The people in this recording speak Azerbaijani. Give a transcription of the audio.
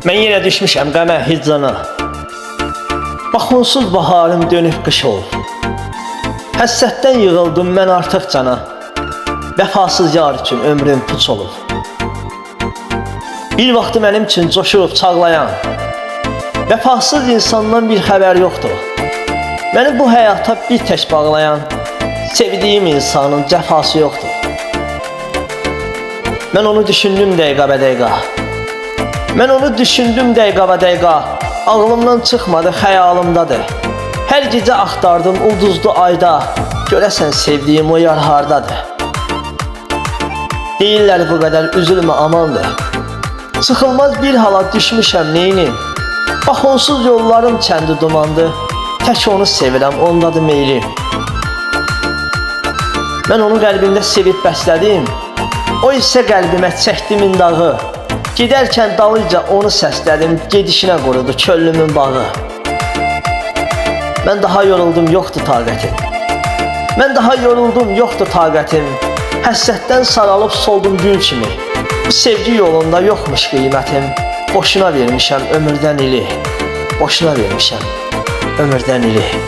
Mən yenə düşmüşəm qəmə hicrana. Bax onsuz baharım dönüb qış olub. Həssətdən yığıldım mən artıq cana. Vəfasız yar üçün ömrüm puç olub. Bir vaxtı mənim üçün coşub çağlayan, vəfasız insandan bir xəbər yoxdur. Məni bu həyata bir tək bağlayan, sevdiyim insanın cəfası yoxdur. Mən onu düşündüm dəqiqə-bə-dəqiqə. Mən onu düşündüm dəqiqə-bə-dəqiqə. Ağlımdan çıxmadı, xəyalımdadır. Hər gecə axtardım ulduzlu ayda. Görəsən sevdiyim o yar hardadır. Deyirlər bu qədər üzülmə amandır. Çıxılmaz bir hala düşmüşəm neynim. Bax onsuz yollarım kəndi dumandı. Tək onu sevirəm, ondadır meylim. Mən onu qəlbimdə sevib bəslədim. O isə qəlbimə çəkdi mindağı. Gedərkən dalınca onu səslədim, gedişinə qurudu köllümün bağı. Mən daha yoruldum, yoxdur taqətim. Mən daha yoruldum, yoxdur taqətim. Həssətdən saralıb soldum gül kimi. Bu sevgi yolunda yoxmuş qiymətim. Boşuna vermişəm ömürdən ili. Boşuna vermişəm ömürdən ili.